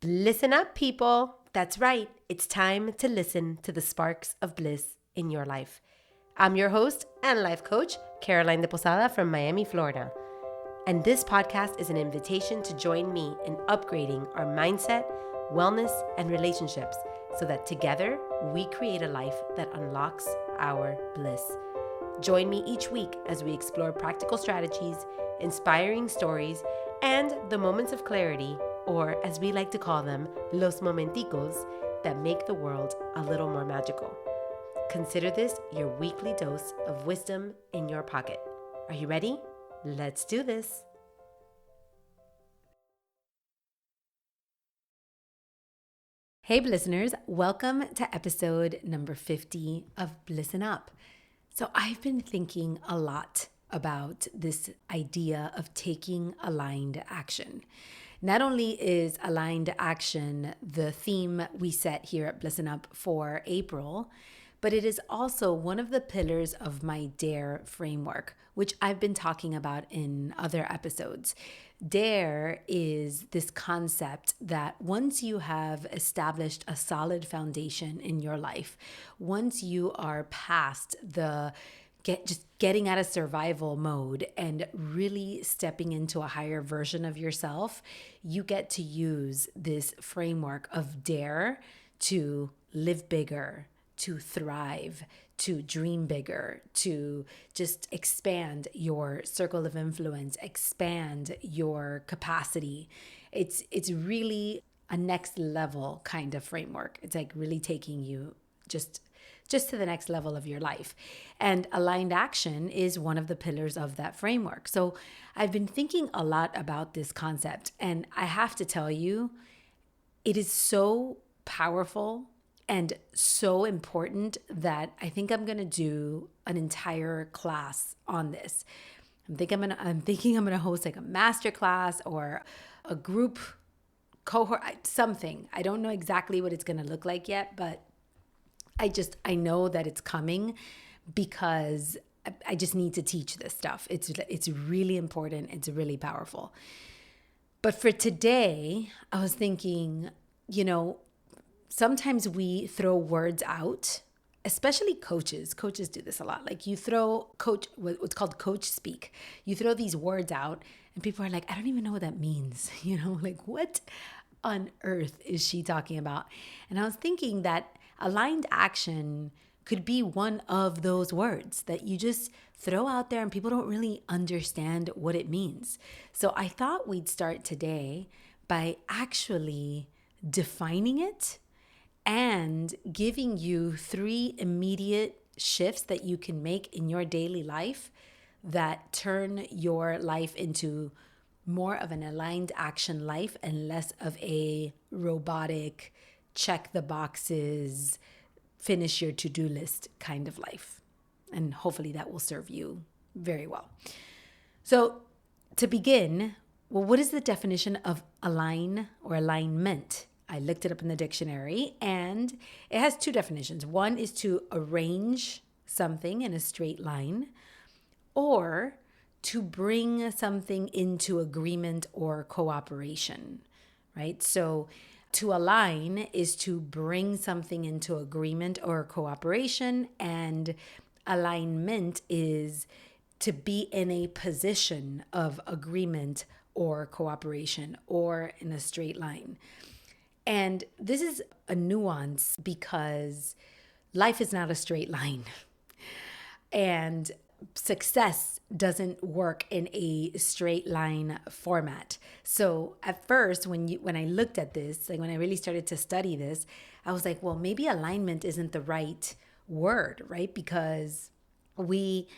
Listen up, people. That's right. It's time to listen to the sparks of bliss in your life. I'm your host and life coach, Caroline de Posada from Miami, Florida. And this podcast is an invitation to join me in upgrading our mindset, wellness, and relationships so that together we create a life that unlocks our bliss. Join me each week as we explore practical strategies, inspiring stories, and the moments of clarity, or as we like to call them, los momenticos, that make the world a little more magical. Consider this your weekly dose of wisdom in your pocket. Are you ready? Let's do this. Hey, listeners, welcome to episode number 50 of Bliss'n Up. So I've been thinking a lot about this idea of taking aligned action. Not only is aligned action the theme we set here at Bliss'n Up for April, but it is also one of the pillars of my D.A.R.E framework, which I've been talking about in other episodes. D.A.R.E is this concept that once you have established a solid foundation in your life, once you are past the getting out of survival mode and really stepping into a higher version of yourself, you get to use this framework of D.A.R.E to live bigger, to thrive, to dream bigger, to just expand your circle of influence, expand your capacity. It's really a next level kind of framework. It's like really taking you just to the next level of your life. And aligned action is one of the pillars of that framework. So I've been thinking a lot about this concept, and I have to tell you, it is so powerful and so important that I think I'm going to do an entire class on this. I'm thinking I'm going to host like a master class or a group cohort, something. I don't know exactly what it's going to look like yet, but I know that it's coming because I just need to teach this stuff. It's really important. It's really powerful. But for today, I was thinking, sometimes we throw words out, especially coaches. Coaches do this a lot. Like you throw what's called coach speak. You throw these words out and people are like, I don't even know what that means. Like what on earth is she talking about? And I was thinking that aligned action could be one of those words that you just throw out there and people don't really understand what it means. So I thought we'd start today by actually defining it and giving you 3 immediate shifts that you can make in your daily life that turn your life into more of an aligned action life and less of a robotic, check the boxes, finish your to-do list kind of life. And hopefully that will serve you very well. So to begin, what is the definition of align or alignment? I looked it up in the dictionary and it has 2 definitions. One is to arrange something in a straight line or to bring something into agreement or cooperation, right? So to align is to bring something into agreement or cooperation, and alignment is to be in a position of agreement or cooperation or in a straight line. And this is a nuance because life is not a straight line. And success doesn't work in a straight line format. So at first, when I looked at this, like when I really started to study this, I was like, well, maybe alignment isn't the right word, right? Because we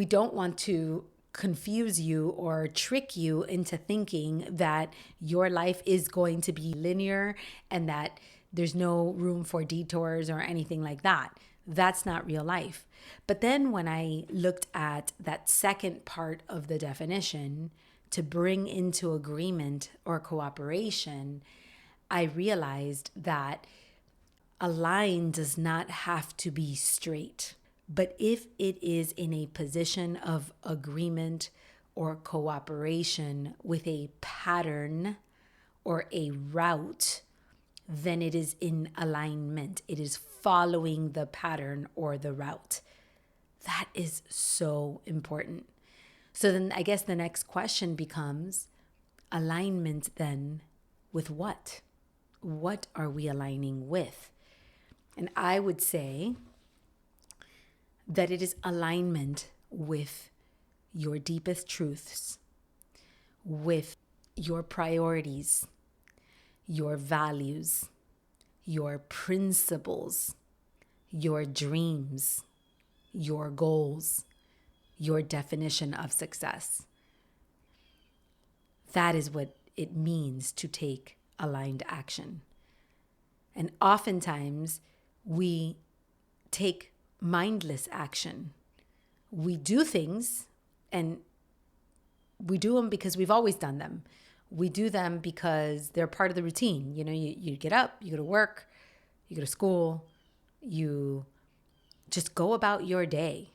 don't want to confuse you or trick you into thinking that your life is going to be linear and that there's no room for detours or anything like that. That's not real life. But then when I looked at that second part of the definition, to bring into agreement or cooperation, I realized that a line does not have to be straight. But if it is in a position of agreement or cooperation with a pattern or a route then it is in alignment. It is following the pattern or the route. That is so important. So then I guess the next question becomes alignment then with what? What are we aligning with? And I would say that it is alignment with your deepest truths, with your priorities, your values, your principles, your dreams, your goals, your definition of success. That is what it means to take aligned action. And oftentimes we take mindless action. We do things and we do them because we've always done them. We do them because they're part of the routine. You get up, you go to work, you go to school, you just go about your day.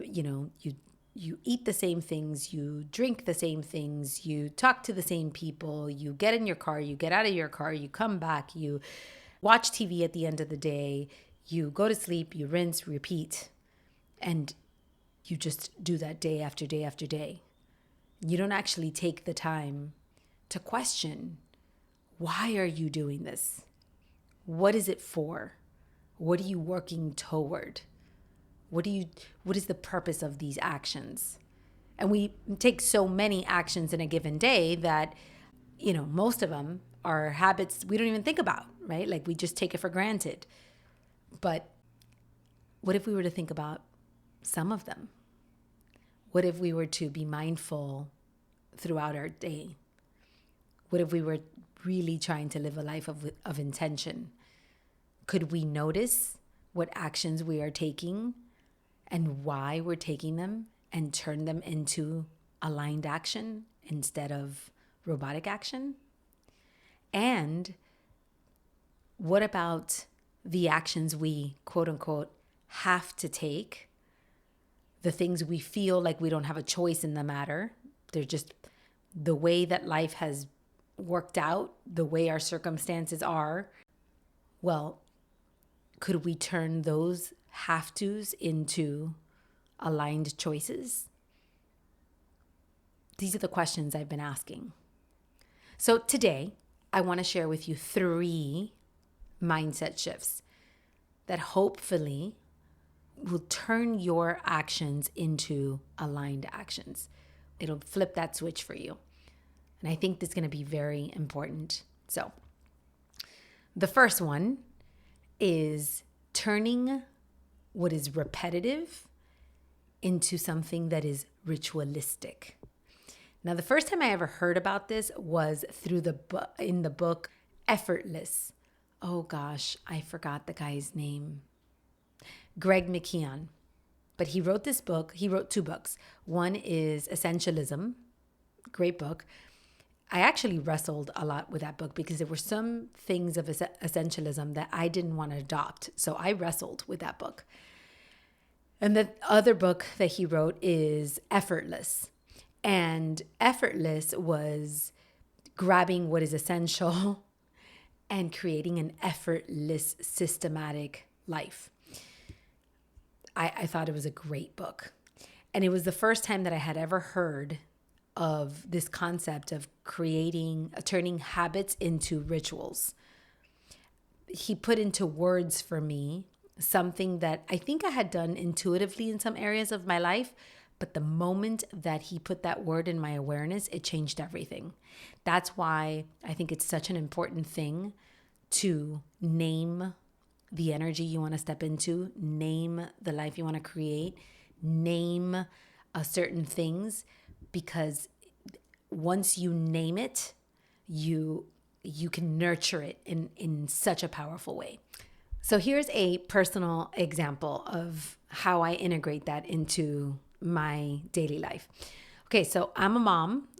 You eat the same things, you drink the same things, you talk to the same people, you get in your car, you get out of your car, you come back, you watch TV at the end of the day, you go to sleep, you rinse, repeat, and you just do that day after day after day. You don't actually take the time to question, why are you doing this? What is it for? What are you working toward? What is the purpose of these actions? And we take so many actions in a given day that, most of them are habits we don't even think about, right? Like we just take it for granted. But what if we were to think about some of them? What if we were to be mindful throughout our day? What if we were really trying to live a life of intention? Could we notice what actions we are taking and why we're taking them and turn them into aligned action instead of robotic action? And what about the actions we, quote unquote, have to take? The things we feel like we don't have a choice in the matter. They're just the way that life has worked out, the way our circumstances are. Well, could we turn those have-tos into aligned choices? These are the questions I've been asking. So today, I want to share with you 3 mindset shifts that hopefully will turn your actions into aligned actions. It'll flip that switch for you. And I think this is going to be very important. So the first one is turning what is repetitive into something that is ritualistic. Now, the first time I ever heard about this was through in the book Effortless. Oh gosh, I forgot the guy's name. Greg McKeown. But he wrote this book. He wrote 2 books. One is Essentialism. Great book. I actually wrestled a lot with that book because there were some things of essentialism that I didn't want to adopt. So I wrestled with that book. And the other book that he wrote is Effortless. And Effortless was grabbing what is essential and creating an effortless, systematic life. I thought it was a great book. And it was the first time that I had ever heard of this concept of turning habits into rituals. He put into words for me something that I think I had done intuitively in some areas of my life, but the moment that he put that word in my awareness, it changed everything. That's why I think it's such an important thing to name the energy you want to step into, name the life you want to create, name certain things, because once you name it, you can nurture it in such a powerful way. So here's a personal example of how I integrate that into my daily life. Okay, so I'm a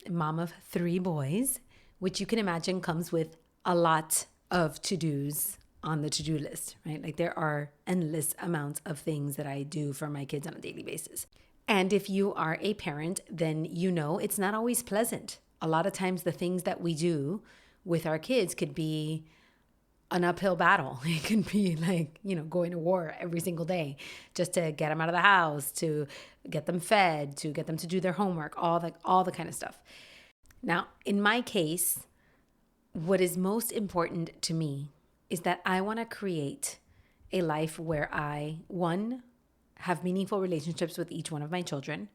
mom of 3 boys, which you can imagine comes with a lot of to-dos on the to-do list, right? Like there are endless amounts of things that I do for my kids on a daily basis. And if you are a parent, then you know it's not always pleasant. A lot of times the things that we do with our kids could be an uphill battle. It can be like, going to war every single day just to get them out of the house, to get them fed, to get them to do their homework, all the kind of stuff. Now, in my case, what is most important to me is that I want to create a life where I, one, have meaningful relationships with each one of my children.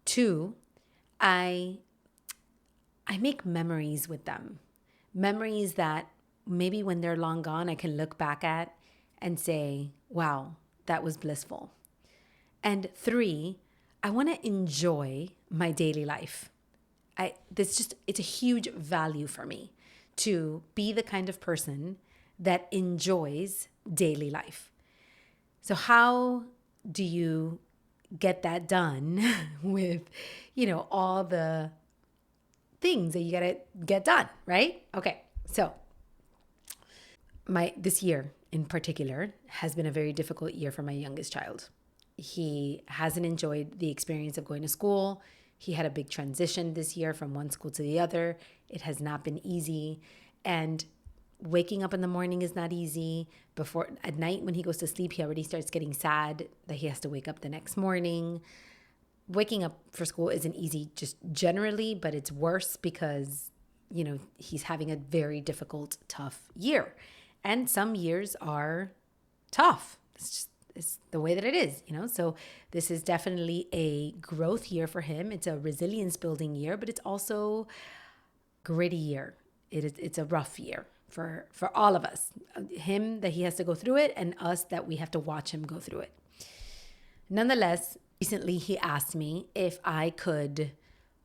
Two, I make memories with them. Memories that maybe when they're long gone, I can look back at and say, wow, that was blissful. And three, I want to enjoy my daily life. It's a huge value for me to be the kind of person that enjoys daily life. So how do you get that done with, all the things that you got to get done, right? Okay. So this year in particular has been a very difficult year for my youngest child. He hasn't enjoyed the experience of going to school. He had a big transition this year from one school to the other. It has not been easy. And waking up in the morning is not easy. At night when he goes to sleep, he already starts getting sad that he has to wake up the next morning. Waking up for school isn't easy just generally, but it's worse because, he's having a very difficult, tough year. And some years are tough. It's the way that it is, So this is definitely a growth year for him. It's a resilience building year, but it's also gritty year. It's a rough year for all of us. Him that he has to go through it, and us that we have to watch him go through it. Nonetheless, recently he asked me if I could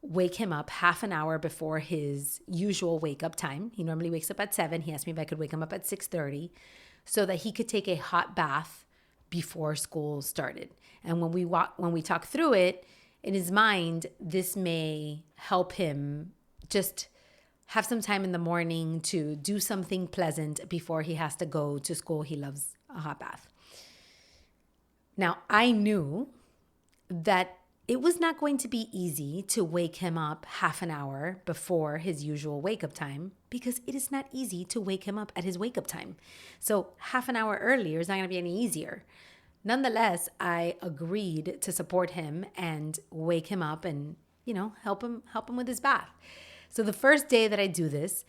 wake him up half an hour before his usual wake up time. He normally wakes up at 7. He asked me if I could wake him up at 6:30 so that he could take a hot bath before school started. And when we talk through it, in his mind, this may help him just have some time in the morning to do something pleasant before he has to go to school. He loves a hot bath. Now, I knew that it was not going to be easy to wake him up half an hour before his usual wake-up time because it is not easy to wake him up at his wake-up time. So half an hour earlier is not going to be any easier. Nonetheless, I agreed to support him and wake him up and, help him with his bath. So the first day that I do this,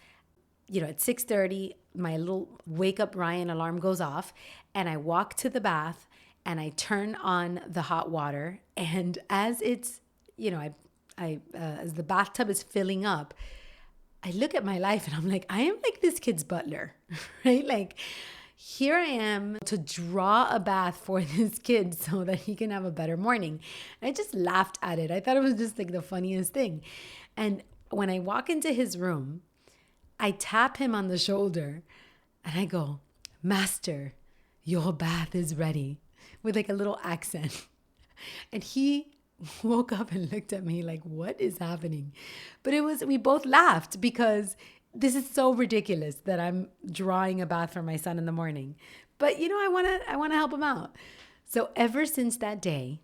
at 6:30, my little wake up Ryan alarm goes off and I walk to the bath and I turn on the hot water. And as it's, as the bathtub is filling up, I look at my life and I'm like, I am like this kid's butler, right? Like, here I am to draw a bath for this kid so that he can have a better morning. And I just laughed at it. I thought it was just like the funniest thing. And when I walk into his room, I tap him on the shoulder and I go, Master, your bath is ready, with like a little accent. And he woke up and looked at me like, what is happening? But we both laughed because this is so ridiculous that I'm drawing a bath for my son in the morning. But I want to help him out. So ever since that day,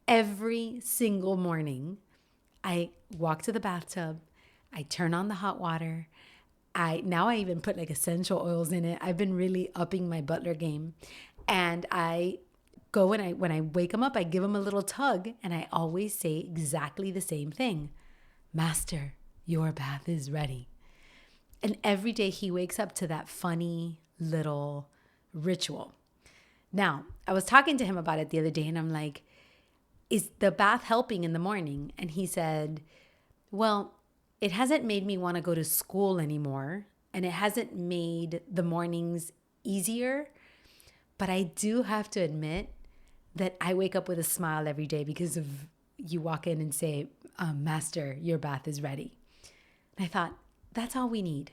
every single morning, I walk to the bathtub, I turn on the hot water. I even put like essential oils in it. I've been really upping my butler game. And I go and when I wake him up, I give him a little tug and I always say exactly the same thing. Master, your bath is ready. And every day he wakes up to that funny little ritual. Now, I was talking to him about it the other day and I'm like, is the bath helping in the morning? And he said, well, it hasn't made me want to go to school anymore. And it hasn't made the mornings easier. But I do have to admit that I wake up with a smile every day because of you walk in and say, Master, your bath is ready. And I thought, that's all we need.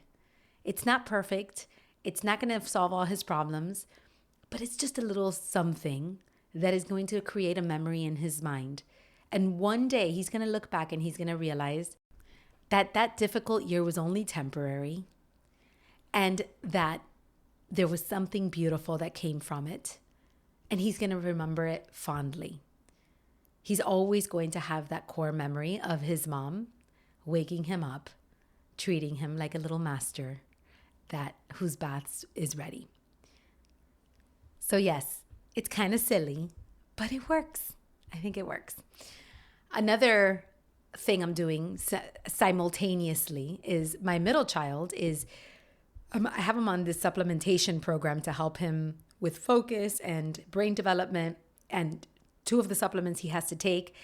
It's not perfect. It's not going to solve all his problems, but it's just a little something that is going to create a memory in his mind. And one day he's going to look back and he's going to realize that that difficult year was only temporary and that there was something beautiful that came from it. And he's going to remember it fondly. He's always going to have that core memory of his mom waking him up, treating him like a little master, that whose bath is ready. So yes, it's kind of silly, but it works. I think it works. Another thing I'm doing simultaneously is my middle child is, I have him on this supplementation program to help him with focus and brain development. And two of the supplements he has to take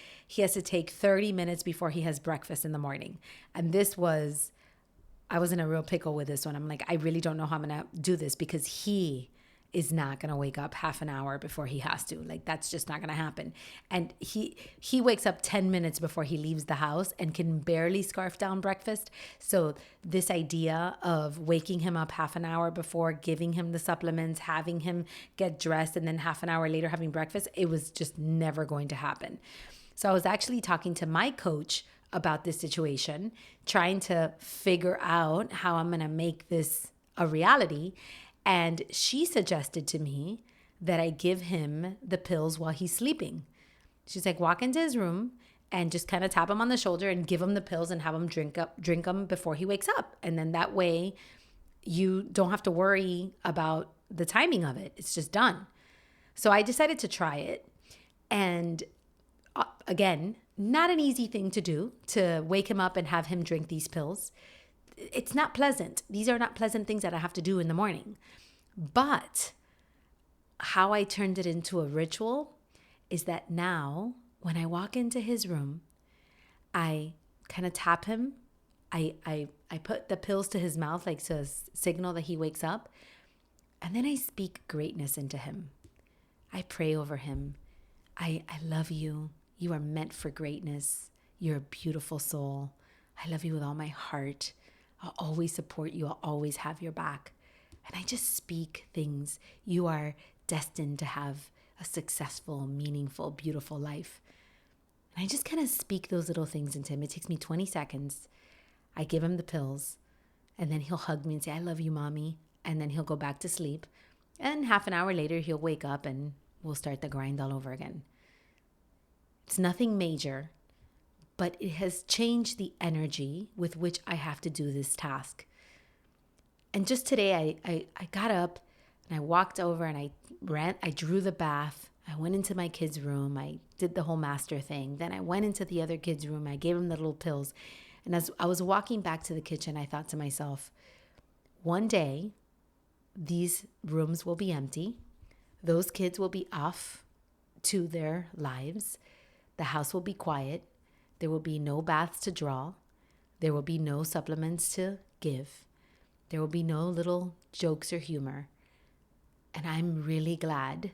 30 minutes before he has breakfast in the morning. And I was in a real pickle with this one. I'm like, I really don't know how I'm going to do this because he is not going to wake up half an hour before he has to. Like, that's just not going to happen. And he wakes up 10 minutes before he leaves the house and can barely scarf down breakfast. So this idea of waking him up half an hour before, giving him the supplements, having him get dressed, and then half an hour later having breakfast, it was just never going to happen. So I was actually talking to my coach about this situation, trying to figure out how I'm going to make this a reality. And she suggested to me that I give him the pills while he's sleeping. She's like, walk into his room and just kind of tap him on the shoulder and give him the pills and have him drink them before he wakes up. And then that way you don't have to worry about the timing of it. It's just done. So I decided to try it. And again, not an easy thing to do, to wake him up and have him drink these pills. It's not pleasant. These are not pleasant things that I have to do in the morning. But how I turned it into a ritual is that now when I walk into his room, I kind of tap him. I put the pills to his mouth, like to signal that he wakes up. And then I speak greatness into him. I pray over him. I love you. You are meant for greatness. You're a beautiful soul. I love you with all my heart. I'll always support you. I'll always have your back. And I just speak things. You are destined to have a successful, meaningful, beautiful life. And I just kind of speak those little things into him. It takes me 20 seconds. I give him the pills. And then he'll hug me and say, I love you, mommy. And then he'll go back to sleep. And half an hour later, he'll wake up and we'll start the grind all over again. It's nothing major, but it has changed the energy with which I have to do this task. And just today, I got up and I walked over and I drew the bath. I went into my kid's room. I did the whole master thing. Then I went into the other kid's room. I gave him the little pills. And as I was walking back to the kitchen, I thought to myself, one day, these rooms will be empty. Those kids will be off to their lives. The house will be quiet. There will be no baths to draw. There will be no supplements to give. There will be no little jokes or humor. And I'm really glad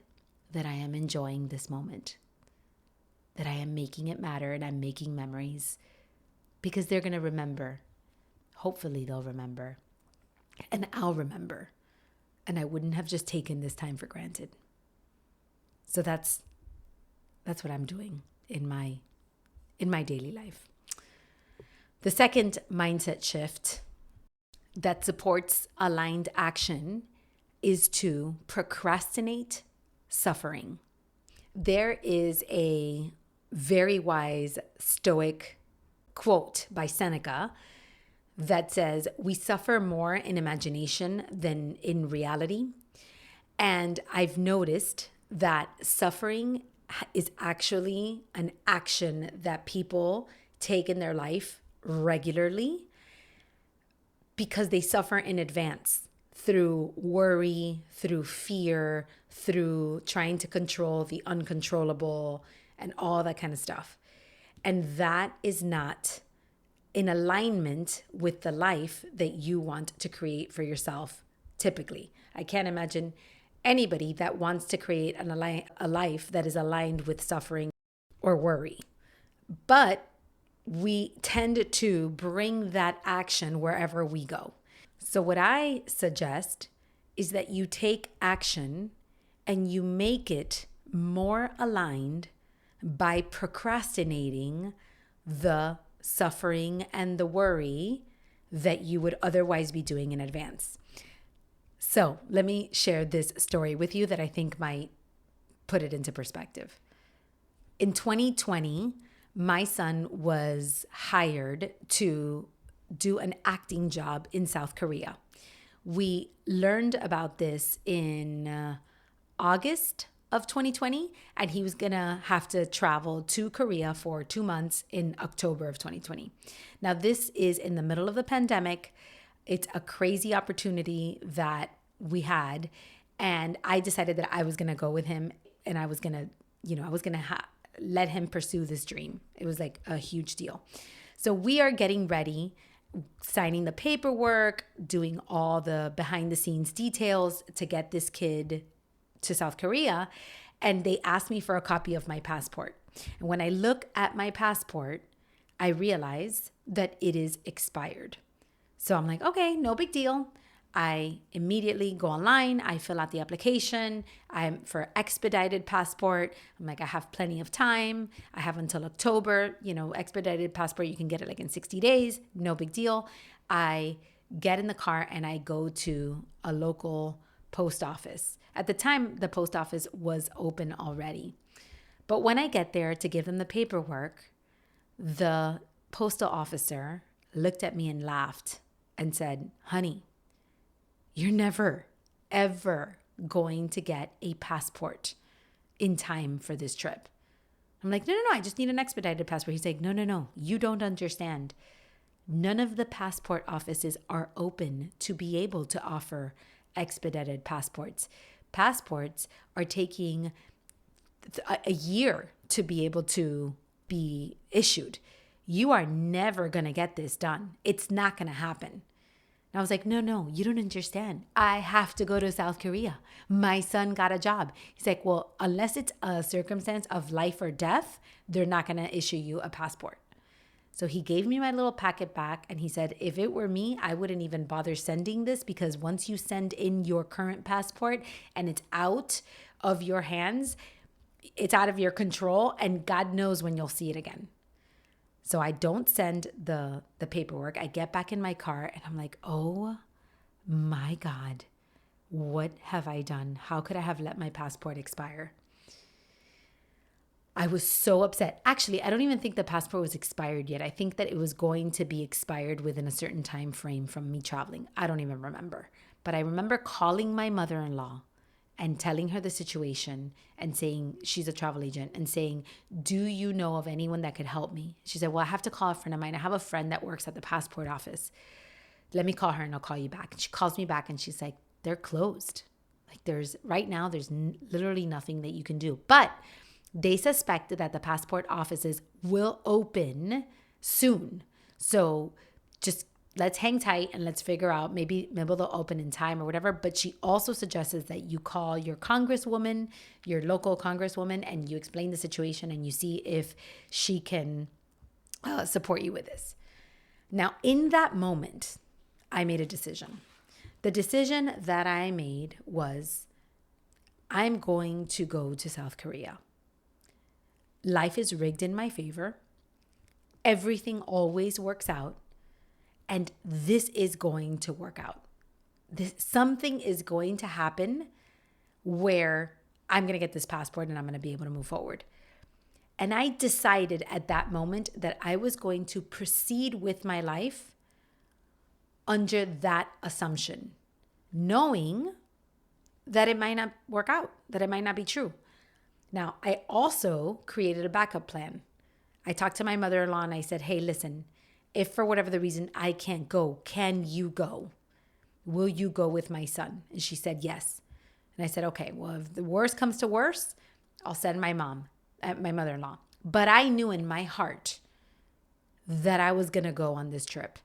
that I am enjoying this moment, that I am making it matter and I'm making memories because they're going to remember. Hopefully they'll remember. And I'll remember. And I wouldn't have just taken this time for granted. So that's what I'm doing in my daily life. The second mindset shift that supports aligned action is to procrastinate suffering. There is a very wise Stoic quote by Seneca that says, we suffer more in imagination than in reality. And I've noticed that suffering is actually an action that people take in their life regularly because they suffer in advance through worry, through fear, through trying to control the uncontrollable and all that kind of stuff. And that is not in alignment with the life that you want to create for yourself, typically. I can't imagine anybody that wants to create a life that is aligned with suffering or worry. But we tend to bring that action wherever we go. So what I suggest is that you take action and you make it more aligned by procrastinating the suffering and the worry that you would otherwise be doing in advance. So let me share this story with you that I think might put it into perspective. In 2020, my son was hired to do an acting job in South Korea. We learned about this in August of 2020, and he was gonna have to travel to Korea for 2 months in October of 2020. Now, this is in the middle of the pandemic. It's a crazy opportunity that we had, and I decided that I was gonna go with him, and I was gonna, let him pursue this dream. It was like a huge deal. So we are getting ready, signing the paperwork, doing all the behind the scenes details to get this kid to South Korea. And they asked me for a copy of my passport. And when I look at my passport, I realize that it is expired. So I'm like, okay, no big deal. I immediately go online. I fill out the application. I'm for expedited passport. I'm like, I have plenty of time. I have until October. Expedited passport, you can get it like in 60 days. No big deal. I get in the car and I go to a local post office. At the time, the post office was open already. But when I get there to give them the paperwork, the postal officer looked at me and laughed and said, honey, you're never, ever going to get a passport in time for this trip. I'm like, no, I just need an expedited passport. He's like, no, you don't understand. None of the passport offices are open to be able to offer expedited passports. Passports are taking a year to be able to be issued. You are never going to get this done. It's not going to happen. And I was like, no, you don't understand. I have to go to South Korea. My son got a job. He's like, well, unless it's a circumstance of life or death, they're not going to issue you a passport. So he gave me my little packet back and he said, if it were me, I wouldn't even bother sending this, because once you send in your current passport and it's out of your hands, it's out of your control, and God knows when you'll see it again. So I don't send the paperwork. I get back in my car and I'm like, oh my God, what have I done? How could I have let my passport expire? I was so upset. Actually, I don't even think the passport was expired yet. I think that it was going to be expired within a certain time frame from me traveling. I don't even remember. But I remember calling my mother-in-law and telling her the situation and saying, she's a travel agent, and saying, do you know of anyone that could help me? She said, well, I have to call a friend of mine. I have a friend that works at the passport office. Let me call her and I'll call you back. And she calls me back and she's like, they're closed. Like there's literally nothing that you can do. But they suspected that the passport offices will open soon. So just let's hang tight and let's figure out, maybe they'll open in time or whatever. But she also suggests that you call your congresswoman, your local congresswoman, and you explain the situation and you see if she can support you with this. Now, in that moment, I made a decision. The decision that I made was, I'm going to go to South Korea. Life is rigged in my favor. Everything always works out. And this is going to work out. Something is going to happen where I'm going to get this passport and I'm going to be able to move forward. And I decided at that moment that I was going to proceed with my life under that assumption, knowing that it might not work out, that it might not be true. Now, I also created a backup plan. I talked to my mother-in-law and I said, hey, listen, if for whatever the reason I can't go, can you go? Will you go with my son? And she said, yes. And I said, okay, well, if the worst comes to worst, I'll send my mother-in-law. But I knew in my heart that I was going to go on this trip.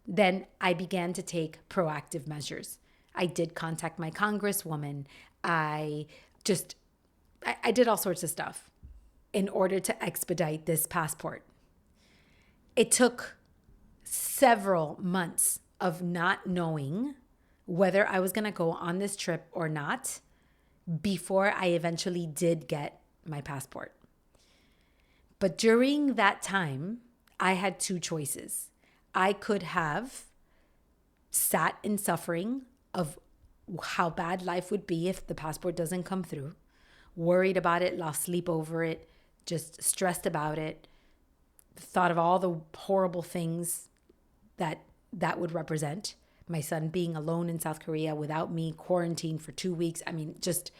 Then I began to take proactive measures. I did contact my congresswoman. I did all sorts of stuff in order to expedite this passport. It took several months of not knowing whether I was going to go on this trip or not before I eventually did get my passport. But during that time, I had two choices. I could have sat in suffering of how bad life would be if the passport doesn't come through, worried about it, lost sleep over it, just stressed about it, thought of all the horrible things that would represent. my son being alone in South Korea without me, quarantined for 2 weeks. I mean, just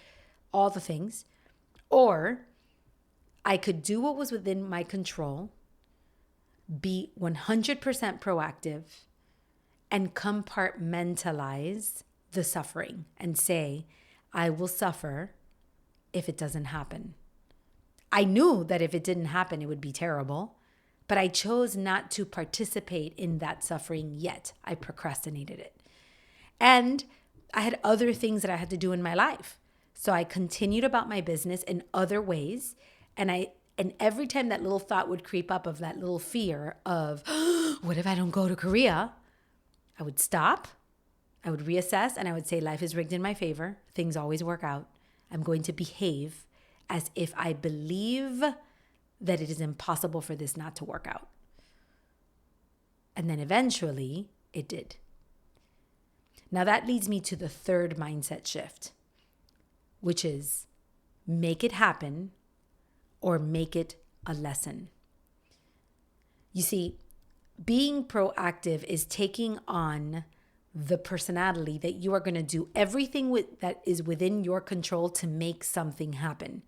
all the things. Or I could do what was within my control, be 100% proactive, and compartmentalize the suffering and say, I will suffer if it doesn't happen. I knew that if it didn't happen, it would be terrible, but I chose not to participate in that suffering yet. I procrastinated it. And I had other things that I had to do in my life. So I continued about my business in other ways. And every time that little thought would creep up of that little fear of, what if I don't go to Korea? I would stop, I would reassess, and I would say, life is rigged in my favor. Things always work out. I'm going to behave as if I believe that it is impossible for this not to work out. And then eventually it did. Now that leads me to the third mindset shift, which is make it happen or make it a lesson. You see, being proactive is taking on the personality that you are going to do everything that is within your control to make something happen.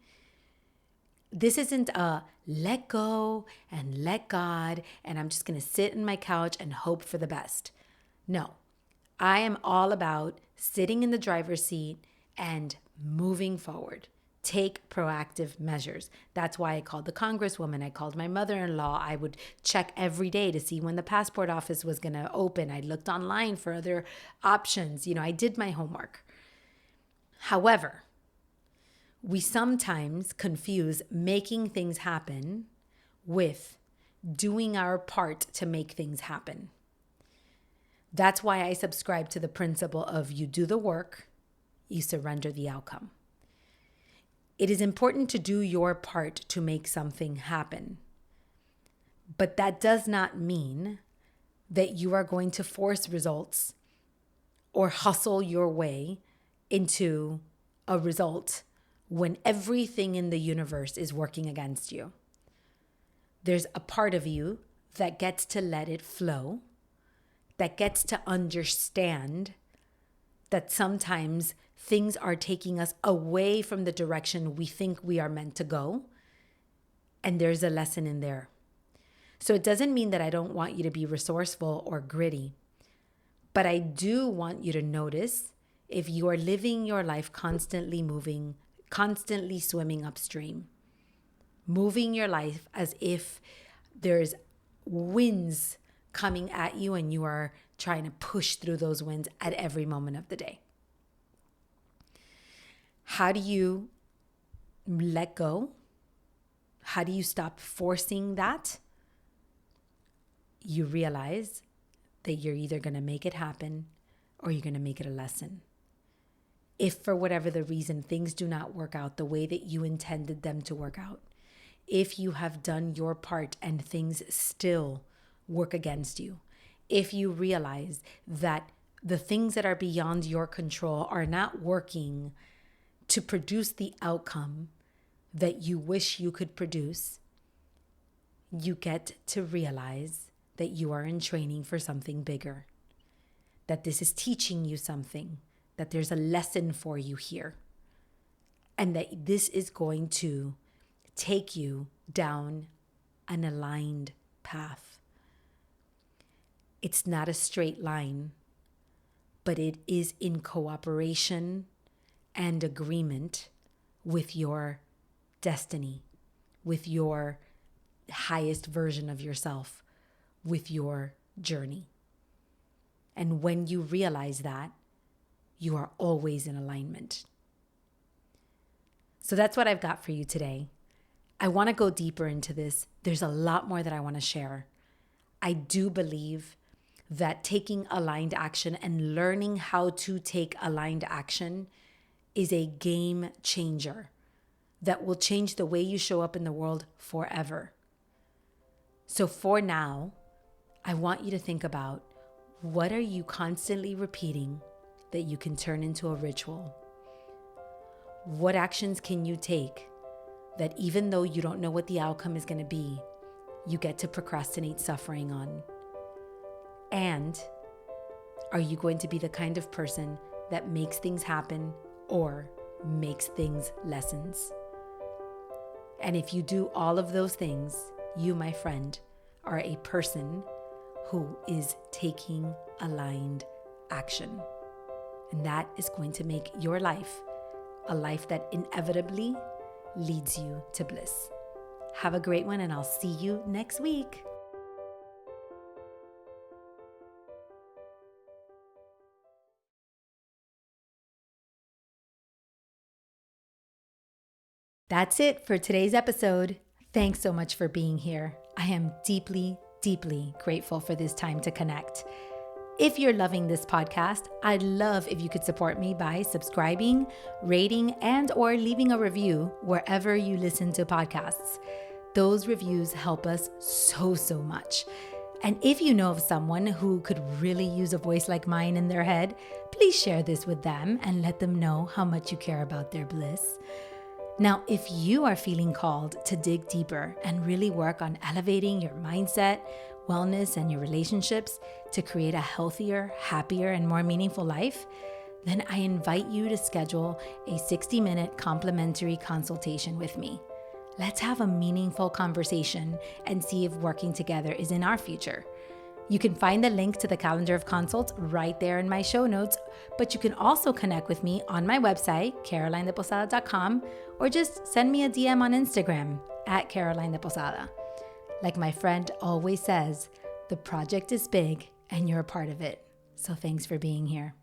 This isn't a let go and let God, and I'm just going to sit in my couch and hope for the best. No, I am all about sitting in the driver's seat and moving forward. Take proactive measures. That's why I called the congresswoman. I called my mother-in-law. I would check every day to see when the passport office was going to open. I looked online for other options. I did my homework. However, we sometimes confuse making things happen with doing our part to make things happen. That's why I subscribe to the principle of you do the work, you surrender the outcome. It is important to do your part to make something happen. But that does not mean that you are going to force results or hustle your way into a result when everything in the universe is working against you. There's a part of you that gets to let it flow, that gets to understand that sometimes things are taking us away from the direction we think we are meant to go. And there's a lesson in there. So it doesn't mean that I don't want you to be resourceful or gritty, but I do want you to notice if you are living your life constantly moving, constantly swimming upstream, moving your life as if there's winds coming at you and you are trying to push through those winds at every moment of the day. How do you let go? How do you stop forcing that? You realize that you're either going to make it happen or you're going to make it a lesson. If for whatever the reason things do not work out the way that you intended them to work out, if you have done your part and things still work against you, if you realize that the things that are beyond your control are not working to produce the outcome that you wish you could produce, you get to realize that you are in training for something bigger, that this is teaching you something, that there's a lesson for you here, and that this is going to take you down an aligned path. It's not a straight line, but it is in cooperation and agreement with your destiny, with your highest version of yourself, with your journey. And when you realize that, you are always in alignment. So that's what I've got for you today. I want to go deeper into this. There's a lot more that I want to share. I do believe that taking aligned action and learning how to take aligned action is a game changer that will change the way you show up in the world forever. So for now, I want you to think about, what are you constantly repeating that you can turn into a ritual? What actions can you take that even though you don't know what the outcome is going to be, you get to procrastinate suffering on? And Are you going to be the kind of person that makes things happen or makes things lessons? And if you do all of those things, you, my friend, are a person who is taking aligned action. And that is going to make your life a life that inevitably leads you to bliss. Have a great one, and I'll see you next week. That's it for today's episode. Thanks so much for being here. I am deeply, deeply grateful for this time to connect. If you're loving this podcast, I'd love if you could support me by subscribing, rating, and or leaving a review wherever you listen to podcasts. Those reviews help us so much. And if you know of someone who could really use a voice like mine in their head, please share this with them and let them know how much you care about their bliss. Now, if you are feeling called to dig deeper and really work on elevating your mindset, wellness, and your relationships to create a healthier, happier, and more meaningful life, then I invite you to schedule a 60-minute complimentary consultation with me. Let's have a meaningful conversation and see if working together is in our future. You can find the link to the calendar of consults right there in my show notes, but you can also connect with me on my website, carolinedeposada.com, or just send me a DM on Instagram at Caroline de Posada. Like my friend always says, the project is big and you're a part of it. So thanks for being here.